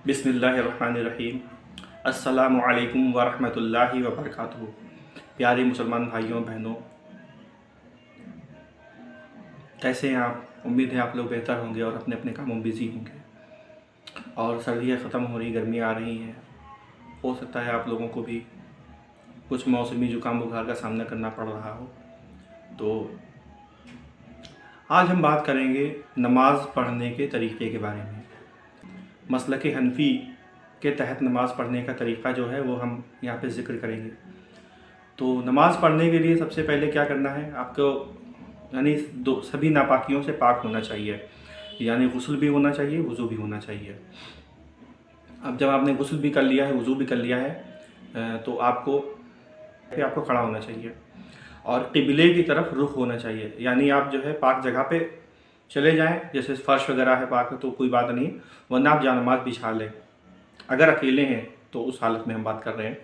بسم اللہ الرحمن الرحیم۔ السلام علیکم ورحمۃ اللہ وبرکاتہ۔ پیارے مسلمان بھائیوں بہنوں، کیسے ہیں آپ؟ امید ہے آپ لوگ بہتر ہوں گے اور اپنے اپنے کاموں میں بزی ہوں گے، اور سردیاں ختم ہو رہی، گرمیاں آ رہی ہیں۔ ہو سکتا ہے آپ لوگوں کو بھی کچھ موسمی زکام بخار کا سامنا کرنا پڑ رہا ہو۔ تو آج ہم بات کریں گے نماز پڑھنے کے طریقے کے بارے میں۔ مسلک حنفی کے تحت نماز پڑھنے کا طریقہ جو ہے وہ ہم یہاں پہ ذکر کریں گے۔ تو نماز پڑھنے کے لیے سب سے پہلے کیا کرنا ہے آپ کو، یعنی سبھی ناپاکیوں سے پاک ہونا چاہیے، یعنی غسل بھی ہونا چاہیے، وضو بھی ہونا چاہیے۔ اب جب آپ نے غسل بھی کر لیا ہے، وضو بھی کر لیا ہے، تو آپ کو کھڑا ہونا چاہیے اور قبلے کی طرف رخ ہونا چاہیے، یعنی آپ جو ہے پاک جگہ پہ چلے جائیں، جیسے فرش وغیرہ ہے پاک تو کوئی بات نہیں، ورنہ آپ جانماز بچھا لیں۔ اگر اکیلے ہیں تو اس حالت میں ہم بات کر رہے ہیں،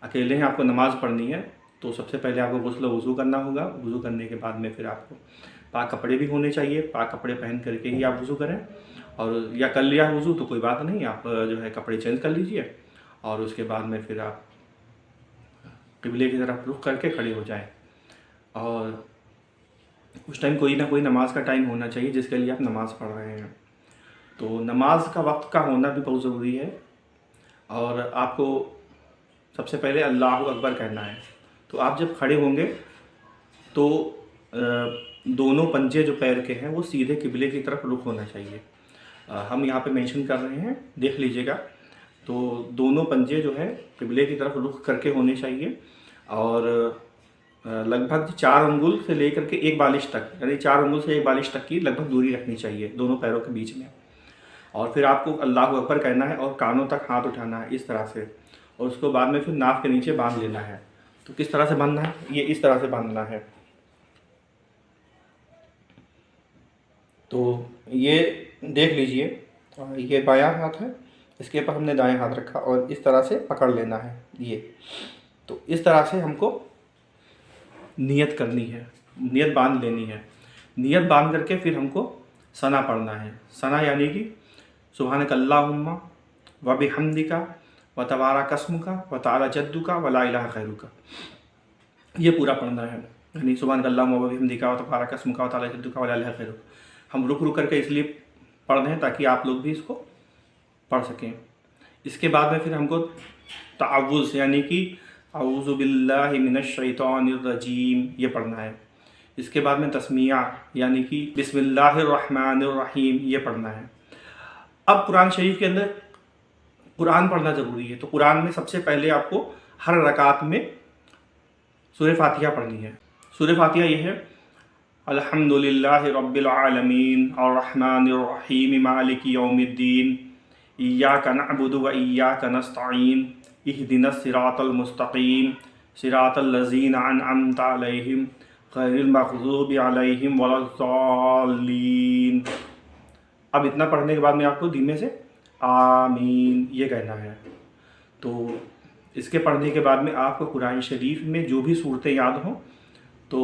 اکیلے ہیں، آپ کو نماز پڑھنی ہے، تو سب سے پہلے آپ کو غسل و وضو کرنا ہوگا۔ وضو کرنے کے بعد میں پھر آپ کو پاک کپڑے بھی ہونے چاہیے، پاک کپڑے پہن کر کے ہی آپ وضو کریں، اور یا کر لیا وضو تو کوئی بات نہیں، آپ جو ہے کپڑے چینج کر لیجئے، اور اس کے بعد میں پھر آپ قبلے کی طرف رخ کر کے کھڑے ہو جائیں۔ اور اس ٹائم کوئی نہ کوئی نماز کا ٹائم ہونا چاہیے جس کے لیے آپ نماز پڑھ رہے ہیں۔ تو نماز کا وقت کا ہونا بھی بہت ضروری ہے، اور آپ کو سب سے پہلے اللہ اکبر کہنا ہے۔ تو آپ جب کھڑے ہوں گے تو دونوں پنجے جو پیر کے ہیں وہ سیدھے قبلے کی طرف رخ ہونا چاہیے۔ ہم یہاں پہ مینشن کر رہے ہیں، دیکھ لیجئے گا۔ تو دونوں پنجے جو ہے قبلے کی طرف رخ کر کے ہونے چاہیے، اور لگ بھگ 4 انگل سے لے کر کے 1 بالش تک، یعنی 4 انگل سے 1 بالش تک کی لگ بھگ دوری رکھنی چاہیے دونوں پیروں کے بیچ میں۔ اور پھر آپ کو اللہ اکبر کہنا ہے اور کانوں تک ہاتھ اٹھانا ہے اس طرح سے، اور اس کو بعد میں پھر ناف کے نیچے باندھ لینا ہے۔ تو کس طرح سے باندھنا ہے؟ یہ اس طرح سے باندھنا ہے۔ تو یہ دیکھ لیجئے، یہ بایاں ہاتھ ہے، اس کے اوپر ہم نے دائیں ہاتھ رکھا اور اس طرح سے پکڑ لینا ہے یہ۔ تو اس طرح سے ہم کو نیت کرنی ہے، نیت باندھ لینی ہے۔ نیت باندھ کر کے پھر ہم کو ثنا پڑھنا ہے۔ ثنا یعنی کہ سبحانک اللہم و بحمدک و تبارک اسمک و تعالی جدک و لا الہ غیرک، یہ پورا پڑھنا ہے، یعنی سبحانک اللہم و بحمدک و تبارک اسمک و تعالی جدک و لا الہ غیرک۔ ہم رک رک کر کے اس لیے پڑھ رہے ہیں تاکہ آپ لوگ بھی اس کو پڑھ سکیں۔ اس کے بعد میں پھر ہم کو تعوذ یعنی کہ اعوذ باللہ من الشیطان الرجیم یہ پڑھنا ہے۔ اس کے بعد میں تسمیہ یعنی کہ بسم اللہ الرحمن الرحیم یہ پڑھنا ہے۔ اب قرآن شریف کے اندر قرآن پڑھنا ضروری ہے، تو قرآن میں سب سے پہلے آپ کو ہر رکعت میں سورہ فاتحہ پڑھنی ہے۔ سورہ فاتحہ یہ ہے: الحمدللہ رب العالمین الرحمن الرحیم مالک یوم الدین ایاک نعبد و ایاک نستعین اہدنا الصراط المستقیم صراط الذین انعمت علیہم غیر المغضوب علیہم ولا الضالین۔ اب اتنا پڑھنے کے بعد میں آپ کو دھیمے سے آمین یہ کہنا ہے۔ تو اس کے پڑھنے کے بعد میں آپ کو قرآن شریف میں جو بھی صورتیں یاد ہوں، تو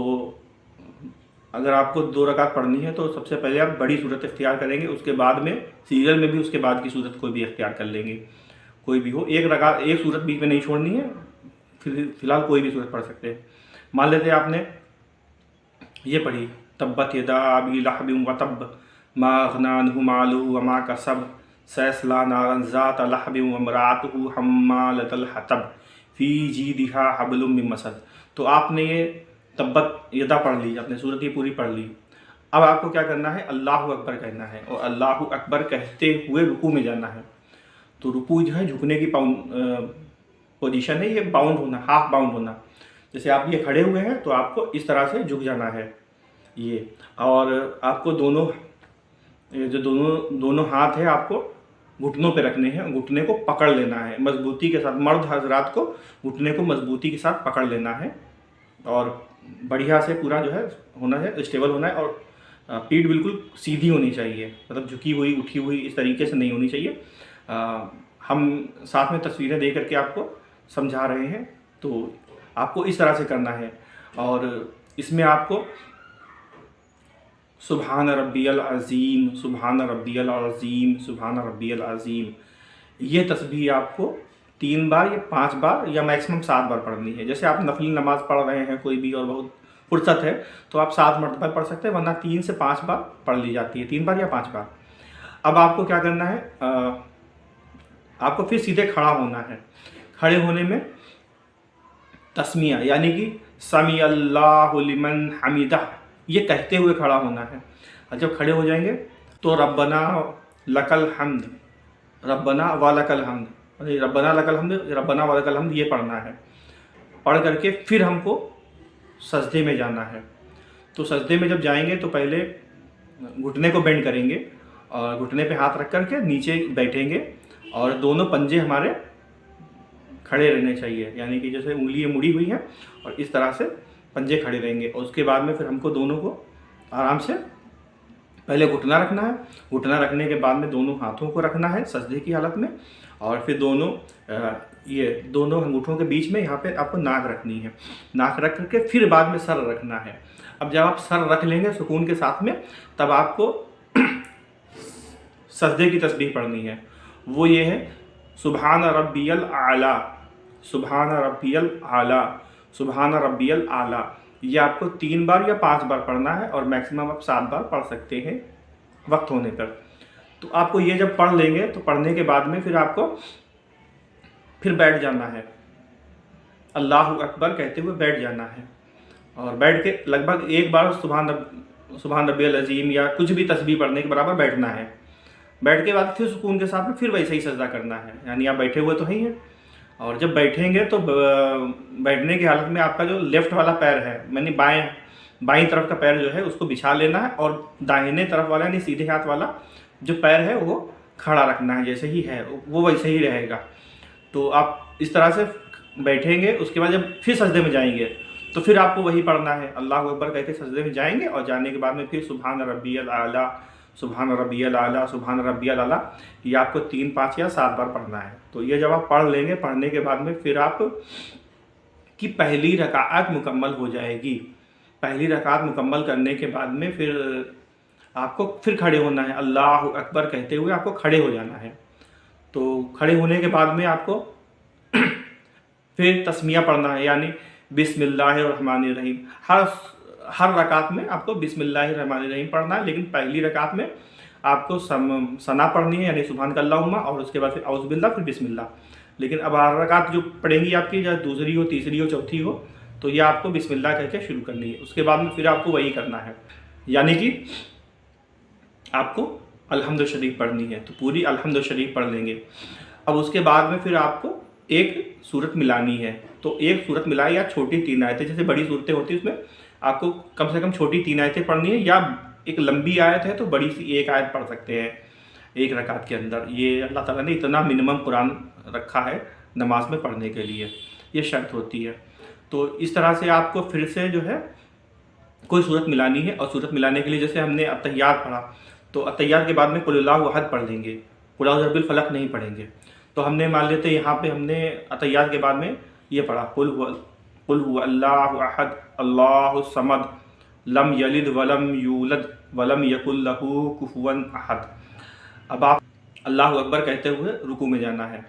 اگر آپ کو 2 رکعت پڑھنی ہے تو سب سے پہلے آپ بڑی صورت اختیار کریں گے، اس کے بعد میں سیریل میں بھی اس کے بعد کی صورت کوئی بھی اختیار کر لیں گے، کوئی بھی ہو۔ ایک صورت بیچ میں نہیں چھوڑنی ہے، فی الحال کوئی بھی صورت پڑھ سکتے ہیں۔ مان لیتے ہیں آپ نے یہ پڑھی: تبت یدا ابی لہب وتب ما اغنی عنہ مالہ وما کسب سیصلی نارا ذات لہب وامرأتہ حمالۃ الحطب فی جیدہا حبل من مسد۔ تو آپ نے یہ تبت یدا پڑھ لی، اپنے صورت یہ پوری پڑھ لی۔ اب آپ کو کیا کرنا ہے؟ اللہ اکبر کہنا ہے، اور اللہ اکبر کہتے ہوئے رکوع میں جانا ہے۔ تو رکوع جو ہے جھکنے کی پوزیشن ہے، یہ باؤنڈ ہونا، ہاف باؤنڈ ہونا۔ جیسے آپ یہ کھڑے ہوئے ہیں تو آپ کو اس طرح سے جھک جانا ہے یہ، اور آپ کو دونوں ہاتھ ہیں آپ کو گھٹنوں پہ رکھنے ہیں، گھٹنے کو پکڑ لینا ہے مضبوطی کے ساتھ۔ مرد حضرات کو گھٹنے کو مضبوطی کے ساتھ پکڑ لینا ہے، اور بڑھیا سے پورا جو ہے ہونا ہے، اسٹیبل ہونا ہے، اور پیٹھ بالکل سیدھی ہونی چاہیے، مطلب جھکی ہوئی اٹھی ہوئی اس طریقے سے نہیں ہونی چاہیے۔ ہم ساتھ میں تصویریں دے کر کے آپ کو سمجھا رہے ہیں، تو آپ کو اس طرح سے کرنا ہے۔ اور اس میں آپ کو سبحان ربی العظیم، سبحان ربی العظیم، سبحان ربی العظیم یہ تسبیح آپ کو 3 بار یا 5 بار یا میکسیمم 7 بار پڑھنی ہے. جیسے آپ نفلی نماز پڑھ رہے ہیں کوئی بھی اور بہت فرصت ہے تو آپ 7 مرتبہ پڑھ سکتے ہیں, ورنہ 3 سے 5 بار پڑھ لی جاتی ہے, 3 بار یا 5 بار. اب آپ کو کیا کرنا ہے, آپ کو پھر سیدھے کھڑا ہونا ہے. کھڑے ہونے میں تسمیہ یعنی کہ سمی اللہ لمن حمیدہ یہ کہتے ہوئے کھڑا ہونا ہے. اور جب کھڑے ہو جائیں گے تو ربنا لک الحمد, ربنا ولک الحمد, ربنا لک الحمد, ربنا ولک الحمد یہ پڑھنا ہے. پڑھ کر کے پھر ہم کو سجدے میں جانا ہے. تو سجدے میں جب جائیں گے تو پہلے گھٹنے کو بینڈ کریں گے اور گھٹنے پہ ہاتھ رکھ کر کے نیچے بیٹھیں گے اور دونوں پنجے ہمارے کھڑے رہنے چاہیے, یعنی کہ جیسے انگلیاں مڑی ہوئی ہیں اور اس طرح سے پنجے کھڑے رہیں گے. اور اس کے بعد میں پھر ہم کو دونوں کو آرام سے پہلے گھٹنا رکھنا ہے. گھٹنا رکھنے کے بعد میں دونوں ہاتھوں کو رکھنا ہے سجدے کی حالت میں, اور پھر دونوں انگوٹھوں کے بیچ میں یہاں پہ آپ کو ناک رکھنی ہے. ناک رکھ کر کے پھر بعد میں سر رکھنا ہے. اب جب آپ سر رکھ لیں گے سکون کے ساتھ میں, تب آپ کو سجدے کی تسبیح پڑھنی ہے. وہ یہ ہے سبحان ربی الاعلیٰ, سبحان ربی الاعلیٰ, سبحان ربی الاعلیٰ. یہ آپ کو 3 بار یا 5 بار پڑھنا ہے اور میکسیمم آپ 7 بار پڑھ سکتے ہیں وقت ہونے پر. تو آپ کو یہ جب پڑھ لیں گے تو پڑھنے کے بعد میں پھر آپ کو پھر بیٹھ جانا ہے, اللہ اکبر کہتے ہوئے بیٹھ جانا ہے. اور بیٹھ کے لگ بھگ 1 بار سبحان ربی العظیم یا کچھ بھی تسبیح پڑھنے کے برابر بیٹھنا ہے. بیٹھ کے بعد پھر سکون کے ساتھ میں پھر ویسے ہی سجدہ کرنا ہے, یعنی آپ بیٹھے ہوئے تو ہی ہیں. اور جب بیٹھیں گے تو بیٹھنے کی حالت میں آپ کا جو لیفٹ والا پیر ہے, یعنی بائیں طرف کا پیر جو ہے اس کو بچھا لینا ہے, اور داہنے طرف والا یعنی سیدھے ہاتھ والا جو پیر ہے وہ کھڑا رکھنا ہے, جیسے ہی ہے وہ ویسے ہی رہے گا. تو آپ اس طرح سے بیٹھیں گے. اس کے بعد جب پھر سجدے میں جائیں گے تو پھر آپ کو وہی پڑھنا ہے, اللہ اکبر کہہ کے سجدے میں جائیں گے, اور جانے کے بعد میں پھر سبحان ربی الاعلیٰ, سبحان ربی الاعلیٰ, سبحان ربی الاعلیٰ, یہ آپ کو 3, 5 یا 7 بار پڑھنا ہے. تو یہ جب آپ پڑھ لیں گے, پڑھنے کے بعد میں پھر آپ کی پہلی رکعت مکمل ہو جائے گی. پہلی رکعت مکمل کرنے کے بعد میں پھر آپ کو پھر کھڑے ہونا ہے, اللہ اکبر کہتے ہوئے آپ کو کھڑے ہو جانا ہے. تو کھڑے ہونے کے بعد میں آپ کو پھر تسمیہ پڑھنا ہے, یعنی بسم اللہ الرحمن الرحیم. ہر رکعت میں آپ کو بسم اللہ الرحمن الرحیم پڑھنا ہے, لیکن پہلی رکعت میں آپ کو ثنا پڑھنی ہے, یعنی سبحانک اللہم, اور اس کے بعد پھر اعوذ باللہ, پھر بسم اللہ. لیکن اب ہر رکعت جو پڑھیں گی آپ کی, چاہے دوسری ہو, تیسری ہو, چوتھی ہو, تو یہ آپ کو بسم اللہ کہہ کے شروع کرنی ہے. اس کے بعد میں پھر آپ کو وہی کرنا ہے, یعنی کہ آپ کو الحمد شریف پڑھنی ہے. تو پوری الحمد شریف پڑھ لیں گے. اب اس کے بعد میں پھر آپ کو ایک صورت ملانی ہے. تو ایک صورت ملائی یا چھوٹی 3 آیتیں, جیسے بڑی صورتیں ہوتی ہیں اس میں آپ کو کم سے کم چھوٹی 3 آیتیں پڑھنی ہے, یا ایک لمبی آیت ہے تو بڑی سی 1 آیت پڑھ سکتے ہیں ایک رکعت کے اندر. یہ اللہ تعالیٰ نے اتنا منیمم قرآن رکھا ہے نماز میں پڑھنے کے لیے, یہ شرط ہوتی ہے. تو اس طرح سے آپ کو پھر سے جو ہے کوئی صورت ملانی ہے. اور صورت ملانے کے لیے جیسے ہم نے اتحیات پڑھا, تو اتحیات کے بعد میں قل اللہ احد پڑھ لیں گے, قل اعوذ برب الفلق نہیں پڑھیں گے. تو ہم نے مان لیتے یہاں پہ ہم نے اتحیات کے بعد میں یہ پڑھا قل هو اللہ احد اللہ الصمد لم یلد ولم یولد ولم یکن لہ کفوا احد. اب آپ اللہ اکبر کہتے ہوئے رکوع میں جانا ہے.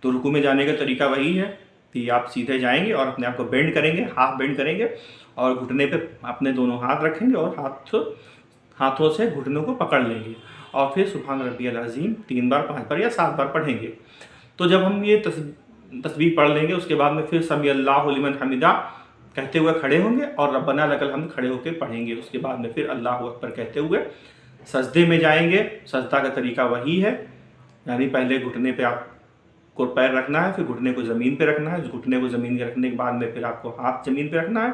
تو رکوع میں جانے کا طریقہ وہی ہے کہ آپ سیدھے جائیں گے اور اپنے آپ کو بینڈ کریں گے, ہاتھ بینڈ کریں گے, اور گھٹنے پہ اپنے دونوں ہاتھ رکھیں گے اور ہاتھوں سے گھٹنوں کو پکڑ لیں گے, اور پھر سبحان ربی العظیم 3 بار, 5 بار یا 7 بار پڑھیں گے. تو جب ہم یہ تسبیح پڑھ لیں گے, اس کے بعد میں پھر سمی اللہ لمن حمیدہ کہتے ہوئے کھڑے ہوں گے, اور ربنا لک الحمد کھڑے ہو کے پڑھیں گے. اس کے بعد میں پھر اللہ اکبر کہتے ہوئے سجدے میں جائیں گے. سجدہ کا طریقہ وہی ہے, یعنی پہلے گھٹنے پہ آپ کو پیر رکھنا ہے, پھر گھٹنے کو زمین پہ رکھنا ہے. گھٹنے کو زمین پہ رکھنے کے بعد میں پھر آپ کو ہاتھ زمین پہ رکھنا ہے,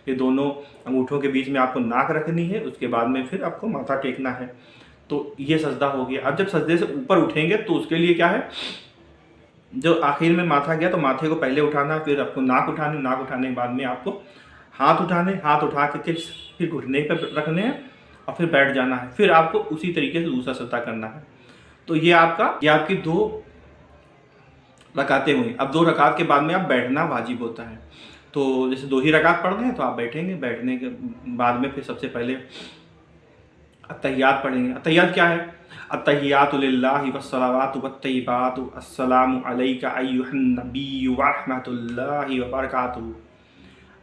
پھر دونوں انگوٹھوں کے بیچ میں آپ کو ناک رکھنی ہے. اس کے بعد میں پھر آپ کو ماتھا ٹیکنا ہے. تو یہ سجدہ ہو گیا. اب جب سجدے سے اوپر اٹھیں گے تو اس کے لیے کیا ہے, جو آخر میں ماتھا گیا تو ماتھے کو پہلے اٹھانا, پھر آپ کو ناک اٹھانے, ناک اٹھانے کے بعد میں آپ کو ہاتھ اٹھانے, ہاتھ اٹھا کے پھر گھٹنے پہ رکھنے ہیں, اور پھر بیٹھ جانا ہے. پھر آپ کو اسی طریقے سے دوسرا سجدہ کرنا ہے. تو یہ آپ کی 2 رکعتیں ہوئیں. اب 2 رکعت کے بعد میں آپ بیٹھنا واجب ہوتا ہے. تو جیسے 2 ہی رکعت پڑھ رہے ہیں تو آپ بیٹھیں گے. بیٹھنے کے بعد میں پھر سب سے پہلے اتحیات پڑھیں گے. اتحیات کیا ہے, अत्तहियातु लिल्लाहि वस्सलावातु वत्तय्यिबातु अस्सलामु अलैका अय्युहन नबिय्यु व रहमतुल्लाहि व बरकातुहू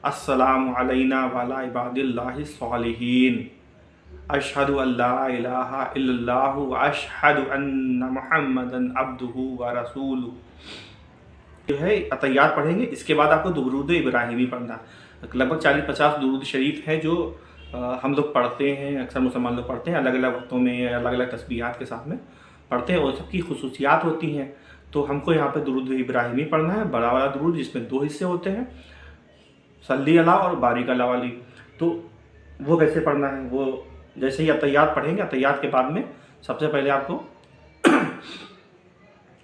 अस्सलामु अलैना व अला इबादिल्लाहिस सालिहीन अशहदु अल्ला इलाहा इल्लल्लाहु व अशहदु अन्ना मुहम्मदन अब्दुहु व रसूलुहु। जो है अतहियात पढ़ेंगे, इसके बाद आपको दुरूद इब्राहिमी पढ़ना। लगभग 40-50 दुरूद शरीफ हैं जो हम लोग पढ़ते हैं, अक्सर मुसलमान लोग पढ़ते हैं, अलग अलग वक्तों में अलग अलग तस्बीहात के साथ में पढ़ते हैं और सबकी खुसूसियात होती हैं। तो हमको यहाँ पे दुरूद इब्राहिमी पढ़ना है, बड़ा वाला दुरूद जिसमें 2 हिस्से होते हैं, सल्ली अला और बारिक अला वाली। तो वो कैसे पढ़ना है, वो जैसे ही अतहियात पढ़ेंगे, अतहियात के बाद में सबसे पहले आपको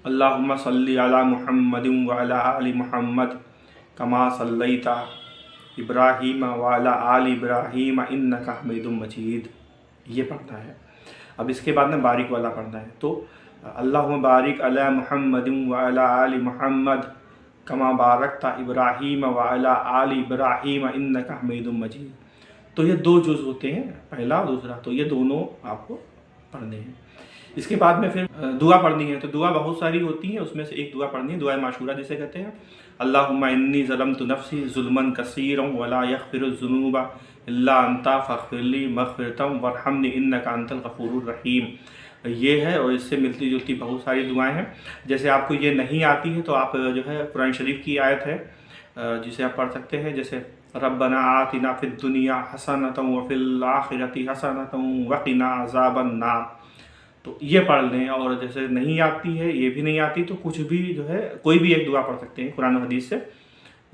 अल्लाहुम्मा सल्ली अला मुहम्मदिन व अला आलि मुहम्मद कमा सल्लैता इब्राहीम व अला आलि इब्राहीम इन्नका हमीदुम मजीद, ये पढ़ना है। अब इसके बाद में बारिक वाला पढ़ना है। तो अल्लाहुम्मा बारिक अला मुहम्मदिन व अला आलि मुहम्मद कमा बारकता इब्राहीम व अला आलि इब्राहीम इन्नका हमीदुम मजीद। तो ये 2 जुज़ होते हैं, पहला और दूसरा, तो ये दोनों आपको पढ़ने हैं। इसके बाद में फिर दुआ पढ़नी है। तो दुआ बहुत सारी होती है, उसमें से एक दुआ पढ़नी है, दुआ माशूरा जिसे कहते हैं। अल्लाहुम्मा इन्नी ज़लमतु नफ्सी ज़ुल्मन कसीरन वला यग़फ़िरुज़्ज़ुनूबा इल्ला अंता फ़ग़फ़िरली मग़फ़िरतम वरहमनी इन्नका अंतल गफ़ूरुर रहीम। ये है, और इससे मिलती जुलती बहुत सारी दुआएं हैं। जैसे आपको ये नहीं आती है तो आप जो है कुरान शरीफ की आयत है जिसे आप पढ़ सकते हैं, जैसे रब्बना आतिना फिद दुनिया हसनतम व फिल आखिरति हसनतम वक़िना अज़ाबन नार। तो ये पढ़ लें। और जैसे नहीं आती है, ये भी नहीं आती, तो कुछ भी जो है कोई भी एक दुआ पढ़ सकते हैं कुरान हदीस से,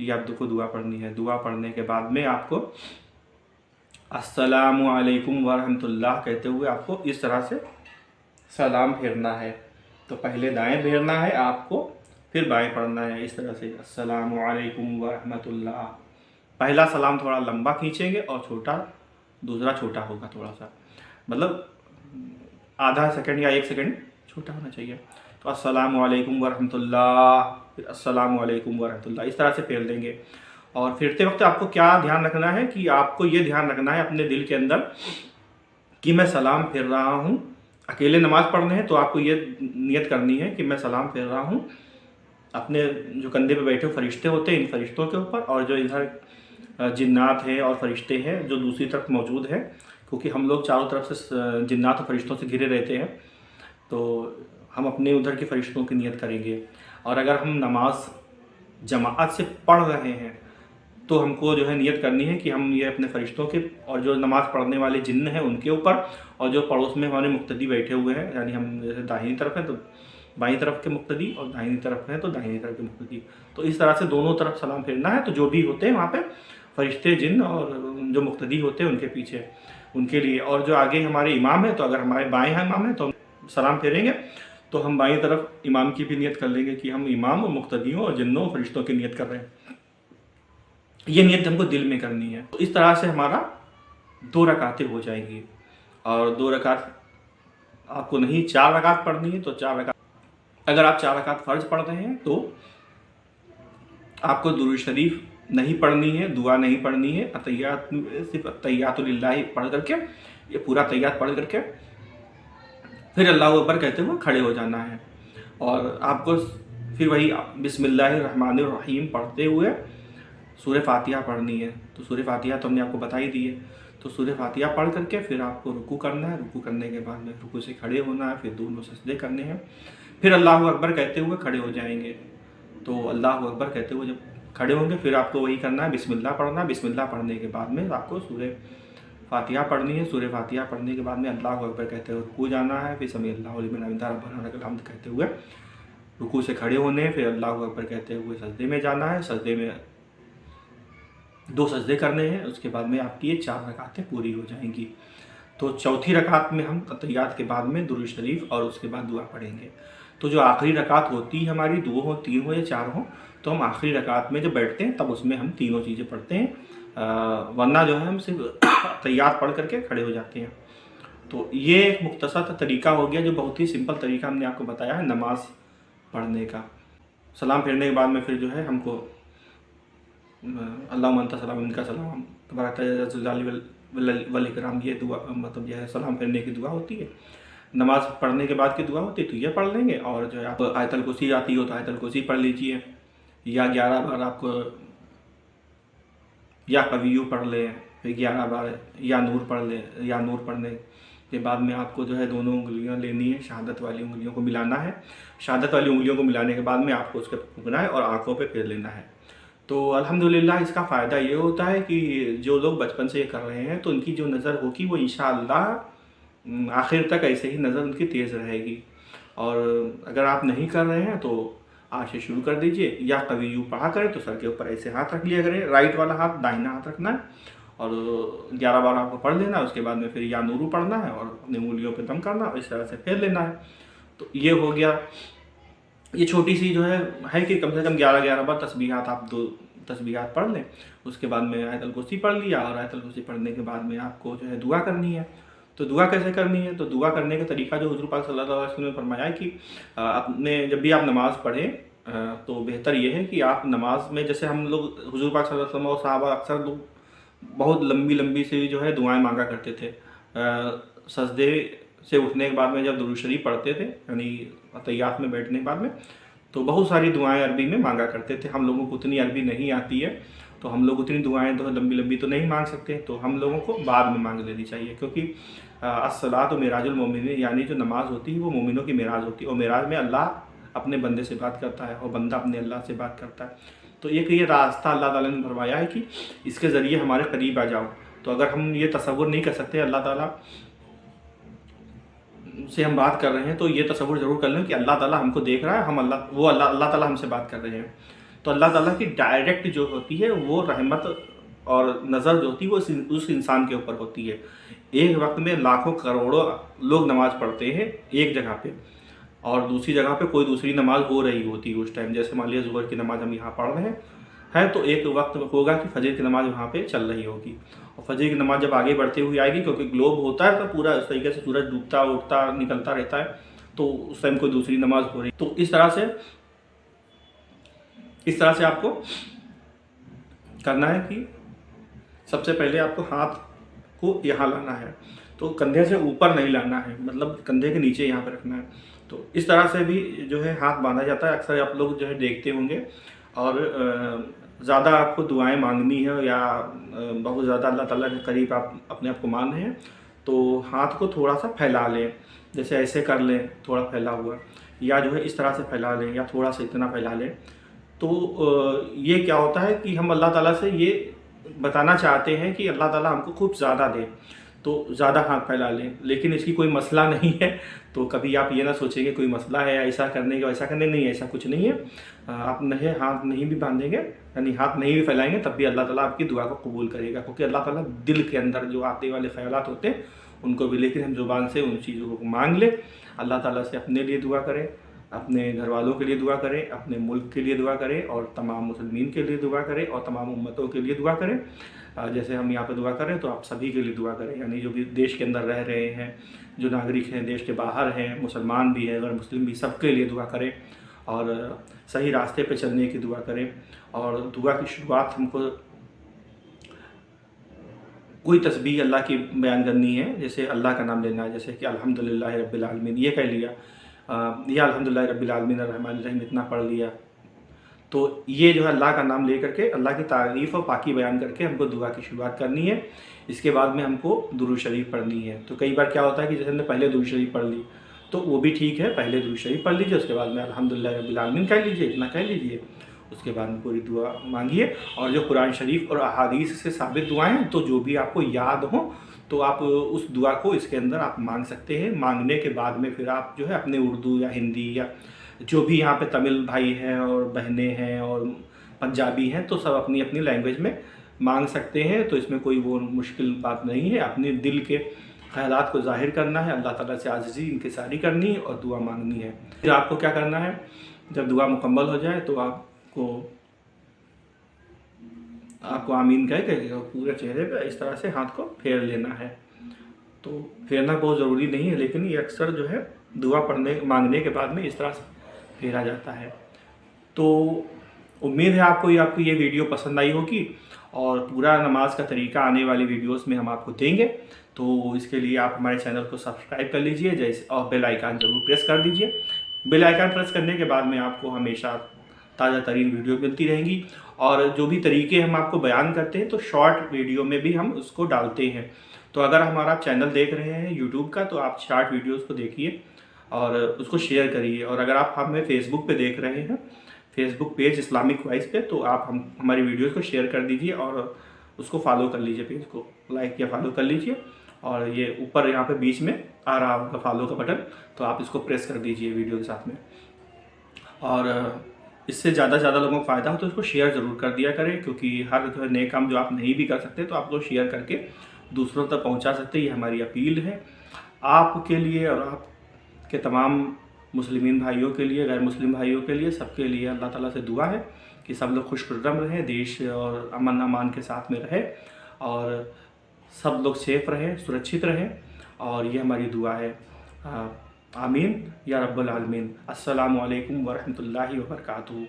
ये आपको दुआ पढ़नी है। दुआ पढ़ने के बाद में आपको अस्सलामु अलैकुम व रहमतुल्लाह कहते हुए आपको इस तरह से सलाम फेरना है। तो पहले दाएं फेरना है आपको, फिर बाएं पढ़ना है इस तरह से, अस्सलामु अलैकुम व रहमतुल्लाह। पहला सलाम थोड़ा लंबा खींचेंगे और दूसरा छोटा होगा थोड़ा सा, मतलब आधा सेकंड या 1 सेकंड छोटा होना चाहिए। तो अस्सलामु अलैकुम व रहमतुल्लाह, फिर अस्सलामु अलैकुम व रहमतुल्लाह, इस तरह से फेर देंगे। और फेरते वक्त आपको क्या ध्यान रखना है कि आपको ये ध्यान रखना है अपने दिल के अंदर कि मैं सलाम फेर रहा हूँ। अकेले नमाज़ पढ़ने हैं तो आपको ये नियत करनी है कि मैं सलाम फेर रहा हूँ अपने जो कंधे पे बैठे फरिश्ते होते हैं इन फरिश्तों के ऊपर, और जो इधर जिन्नात हैं और फरिश्ते हैं जो दूसरी तरफ मौजूद हैं, क्योंकि हम लोग चारों तरफ से जिन्नात और फरिश्तों से घिरे रहते हैं। तो हम अपने उधर के फरिश्तों की नियत करेंगे। और अगर हम नमाज जमाअत से पढ़ रहे हैं तो हमको जो है नियत करनी है कि हम ये अपने फरिश्तों के और जो नमाज़ पढ़ने वाले जिन्न हैं उनके ऊपर, और जो पड़ोस में हमारे मुक्तदी बैठे हुए हैं, यानी हम जैसे दाहिनी तरफ हैं तो बाईं तरफ के मुक्तदी और दाहिनी तरफ हैं तो दाहिनी तरफ के मुक्तदी, तो इस तरह से दोनों तरफ सलाम फेरना है। तो जो भी होते हैं वहाँ पे फरिश्ते, जिन्न और जो मुक्तदी होते हैं उनके पीछे, उनके लिए। और जो आगे हमारे इमाम है, तो अगर हमारे बाएँ हैं इमाम है तो हम सलाम फेरेंगे, तो हम बाईं तरफ इमाम की भी नियत कर लेंगे कि हम इमाम और मुक्तदियों और जिन्नों और फरिश्तों की नियत कर रहे हैं। ये नियत हमको दिल में करनी है। तो इस तरह से हमारा 2 रकातें हो जाएंगी। और 2 रकात आपको नहीं 4 रकात पढ़नी है तो 4 रकात, अगर आप 4 रकात फ़र्ज पढ़ रहे हैं तो आपको दुरूद शरीफ नहीं पढ़नी है, दुआ नहीं पढ़नी है। अतहियात सिर्फ अत्तहियातु लिल्लाहि पढ़ करके, ये पूरा अत्तहियात पढ़ करके फिर अल्लाहु अकबर कहते हुए खड़े हो जाना है। और आपको फिर वही बिस्मिल्लाहिर्रहमानिर्रहीम पढ़ते हुए सूरह फातिहा पढ़नी है। तो सूरह फातिहा तो हमने आपको बता ही दी है। तो सूरह फातिहा पढ़ करके फिर आपको रुकू करना है। रुकू करने के बाद में रुकू से खड़े होना है, फिर दोनों सजदे करने हैं, फिर अल्लाहु अकबर कहते हुए खड़े हो जाएंगे। तो अल्लाहु अकबर कहते हुए जब खड़े होंगे फिर आपको वही करना है, बिस्मिल्लाह पढ़ना है। बिस्मिल्लाह पढ़ने के बाद में आपको सूरह फातिहा पढ़नी है। सूरह फातिहा पढ़ने के बाद में अल्लाहु अकबर कहते हुए रुकू जाना है, फिर समी अल्लाहु लिमन हमिदा रब्बना लकल हम्द कहते हुए रुकू से खड़े होने, फिर अल्लाहु अकबर कहते हुए सजदे में जाना है। सजदे में 2 सजदे करने हैं। उसके बाद में आपकी ये 4 रकातें पूरी हो जाएंगी। तो चौथी रकात में हम तहियात के बाद में दुरूद शरीफ और उसके बाद दुआ पढ़ेंगे। तो जो आखिरी रकात होती है हमारी, 2 हो, 3 हो या 4 हो, तो हम आखिरी रकात में जब बैठते हैं तब उसमें हम तीनों चीज़ें पढ़ते हैं, वरना जो है हम सिर्फ तहियात पढ़ करके खड़े हो जाते हैं। तो ये एक मुख्तसर तरीका हो गया, जो बहुत ही सिंपल तरीका हमने आपको बताया है नमाज पढ़ने का। सलाम फेरने के बाद में फिर जो है हमको अल्लाहुम्मा अंता सलाम इनका सलाम तबारक वल इकराम, ये दुआ मतलब यह सलाम फेरने की दुआ होती है। नमाज़ पढ़ने के बाद की दुआ होती है तो ये पढ़ लेंगे, और जो है आप आयतल कुर्सी आती हो तो आयतल कुर्सी पढ़ लीजिए, या 11 बार आपको या कविय्यू पढ़ लें, फिर 11 बार या नूर पढ़ लें। या नूर पढ़ने के बाद में आपको जो है दोनों उंगलियां लेनी है, शहादत वाली उंगलियों को मिलाना है। शहादत वाली उंगलियों को मिलाने के बाद में आपको उसके फूंकना है और आँखों पे फेर लेना है। तो अल्हम्दुलिल्लाह इसका फ़ायदा ये होता है कि जो लोग बचपन से ये कर रहे हैं तो उनकी जो नज़र होगी वो इंशाअल्लाह आखिर तक ऐसे ही नज़र उनकी तेज़ रहेगी। और अगर आप नहीं कर रहे हैं तो आज से शुरू कर दीजिए, या कविय्यू पढ़ा करें तो सर के ऊपर ऐसे हाथ रख लिया करें, राइट वाला हाथ दाहिना हाथ रखना है, और 11 बार आपको पढ़ लेना है। उसके बाद में फिर या नूरू पढ़ना है और अपनी उंगलियों पे दम करना और इस तरह से फेर लेना है। तो ये हो गया। ये छोटी सी जो है कि कम से कम 11 बार तस्बीहात आप 2 तस्बीहात पढ़ लें। उसके बाद में आयतल कुर्सी पढ़ लिया, और आयतल कुर्सी पढ़ने के बाद में आपको जो है दुआ करनी है। तो दुआ कैसे करनी है? तो दुआ करने का तरीका जो हुज़ूर पाक सल्लल्लाहु अलैहि वसल्लम ने फरमाया है कि अपने जब भी आप नमाज़ पढ़ें तो बेहतर ये है कि आप नमाज में, जैसे हम लोग हुज़ूर पाक सल्लल्लाहु अलैहि वसल्लम और सहाबा अक्सर लोग बहुत लंबी लंबी से जो है दुआएं मांगा करते थे। सजदे से उठने के बाद में जब दुरूद शरीफ पढ़ते थे, यानी तहियात में बैठने के बाद में, तो बहुत सारी दुआएं अरबी में मांगा करते थे। हम लोगों को उतनी अरबी नहीं आती है तो हम लोग उतनी दुआएं तो लंबी लंबी तो नहीं मांग सकते, तो हम लोगों को बाद में मांग लेनी चाहिए, क्योंकि अस्सलातु मिराजुल मोमिनीन, यानी जो नमाज होती है वो मोमिनों की मिराज होती है, और मिराज में अल्लाह अपने बंदे से बात करता है और बंदा अपने अल्लाह से बात करता है। तो ये रास्ता अल्लाह ताला ने फरमाया है कि इसके ज़रिए हमारे करीब आ जाओ। तो अगर हम ये तसव्वुर नहीं कर सकते अल्लाह ताला से हम बात कर रहे हैं, तो ये तसव्वुर ज़रूर कर लें कि अल्लाह ताला हमको देख रहा है, हम अल्लाह ताला हमसे बात कर रहे हैं। तो अल्लाह ताला की डायरेक्ट जो होती है वो रहमत और नज़र जो होती है वो उस इंसान के ऊपर होती है। एक वक्त में लाखों करोड़ों लोग नमाज़ पढ़ते हैं एक जगह पे, और दूसरी जगह पे कोई दूसरी नमाज़ हो रही होती है उस टाइम। जैसे मान लिया ज़ुहर की नमाज़ हम यहाँ पढ़ रहे हैं तो एक वक्त होगा कि फजर की नमाज़ वहाँ पे चल रही होगी, और फजर की नमाज़ जब आगे बढ़ती हुई आएगी, क्योंकि ग्लोब होता है तो पूरा इस तरीके से सूरज डूबता उठता निकलता रहता है, तो उस टाइम कोई दूसरी नमाज़ हो रही। तो इस तरह से आपको करना है कि सबसे पहले आपको हाथ को यहाँ लाना है, तो कंधे से ऊपर नहीं लाना है, मतलब कंधे के नीचे यहाँ पे रखना है। तो इस तरह से भी जो है हाथ बांधा जाता है, अक्सर आप लोग जो है देखते होंगे। और ज़्यादा आपको दुआएं मांगनी है या बहुत ज़्यादा अल्लाह ताला के करीब आप अपने आप को मान रहे हैं, तो हाथ को थोड़ा सा फैला लें, जैसे ऐसे कर लें थोड़ा फैला हुआ, या जो है इस तरह से फैला लें, या थोड़ा सा इतना फैला लें। तो ये क्या होता है कि हम अल्लाह ताला से ये बताना चाहते हैं कि अल्लाह ताला हमको खूब ज़्यादा दे, तो ज़्यादा हाथ फैला लें। लेकिन इसकी कोई मसला नहीं है, तो कभी आप ये ना सोचेंगे कोई मसला है ऐसा करने का वैसा करने, नहीं, ऐसा कुछ नहीं है। आप हाथ नहीं भी बांधेंगे, यानी हाथ नहीं भी फैलाएंगे, तब भी अल्लाह ताला आपकी दुआ को कबूल करेगा, क्योंकि अल्लाह ताला दिल के अंदर जो आते वाले ख्यालात होते हैं उनको भी, लेकिन हम ज़ुबान से उन चीज़ों को मांग लें। अल्लाह ताला से अपने लिए दुआ करें, अपने घर वालों के लिए दुआ करें, अपने मुल्क के लिए दुआ करें, और तमाम मुसलमान के लिए दुआ करें, और तमाम उम्मतों के लिए दुआ करें। जैसे हम यहाँ पे दुआ करें तो आप सभी के लिए दुआ करें, यानी जो भी देश के अंदर रह रहे हैं, जो नागरिक हैं, देश के बाहर हैं, मुसलमान भी हैं, गैर मुस्लिम भी, सबके लिए दुआ करें, और सही रास्ते पे चलने की दुआ करें। और दुआ की शुरुआत हमको कोई तस्बीह अल्लाह की बयान करनी है, जैसे अल्लाह का नाम लेना है, जैसे कि अल्हम्दुलिल्लाह रब्बिल आलमीन ये कह लिया, या अल्हम्दुलिल्लाह रब्बिल आलमीन अर्रहमानिर रहीम इतना पढ़ लिया। तो ये जो है अल्लाह का नाम ले करके, अल्लाह की तारीफ़ और पाकी बयान करके हमको दुआ की शुरुआत करनी है। इसके बाद में हमको दुरूद शरीफ पढ़नी है। तो कई बार क्या होता है कि जैसे हमने पहले दुरूद शरीफ पढ़ ली, तो वो भी ठीक है, पहले दुरूद शरीफ पढ़ लीजिए, उसके बाद में अल्हम्दुलिल्लाह रब्बिल आलमीन कह लीजिए, इतना कह लीजिए, उसके बाद में पूरी दुआ मांगिए। और जो कुरान शरीफ और अहादीस से साबित दुआएँ हैं, तो जो भी आपको याद हो तो आप उस दुआ को इसके अंदर आप मांग सकते हैं। मांगने के बाद में फिर आप जो है अपने उर्दू या हिंदी या जो भी यहाँ पे तमिल भाई हैं और बहनें हैं और पंजाबी हैं, तो सब अपनी अपनी लैंग्वेज में मांग सकते हैं। तो इसमें कोई वो मुश्किल बात नहीं है, अपने दिल के ख़यालात को ज़ाहिर करना है, अल्लाह ताला से आजिज़ी इंकिसारी करनी है और दुआ मांगनी है। फिर आपको क्या करना है, जब दुआ मुकम्मल हो जाए तो आपको आमीन कह के पूरे चेहरे पे इस तरह से हाथ को फेर लेना है। तो फेरना बहुत ज़रूरी नहीं है, लेकिन ये अक्सर जो है दुआ मांगने के बाद में इस तरह से फेरा जाता है। तो उम्मीद है आपको ये वीडियो पसंद आई होगी, और पूरा नमाज का तरीका आने वाली वीडियोस में हम आपको देंगे। तो इसके लिए आप हमारे चैनल को सब्सक्राइब कर लीजिए जैसे, और बेल आइकन ज़रूर प्रेस कर दीजिए। बेल आइकन प्रेस करने के बाद में आपको हमेशा ताज़ा तरीन वीडियो मिलती रहेंगी, और जो भी तरीके हम आपको बयान करते हैं तो शॉर्ट वीडियो में भी हम उसको डालते हैं। तो अगर हमारा चैनल देख रहे हैं यूट्यूब का, तो आप शॉर्ट वीडियोस को देखिए और उसको शेयर करिए। और अगर आप हमें फेसबुक पे देख रहे हैं, फेसबुक पेज इस्लामिक वॉइस पे, तो आप हमारी वीडियोस को शेयर कर दीजिए और उसको फॉलो कर लीजिए, पेज को लाइक या फॉलो कर लीजिए। और ये ऊपर यहाँ पे बीच में आ रहा होगा फॉलो का बटन, तो आप इसको प्रेस कर दीजिए वीडियो के साथ में। और इससे ज़्यादा से ज़्यादा लोगों को फ़ायदा हो तो इसको शेयर ज़रूर कर दिया करें, क्योंकि हर नए काम जो आप नहीं भी कर सकते तो आप लोग शेयर करके दूसरों तक पहुंचा सकते हैं। ये हमारी अपील है आपके लिए और आपके तमाम मुस्लिमीन भाइयों के लिए, गैर मुस्लिम भाइयों के लिए, सबके लिए अल्लाह ताला से दुआ है कि सब लोग खुशखुर्रम रहें, देश और अमन अमान के साथ में रहे, और सब लोग सेफ़ रहें, सुरक्षित रहें। और ये हमारी दुआ है। आमीन या रब्बल आलमीन। अस्सलामु अलैकुम व रहमतुल्लाहि व बरकातुहू।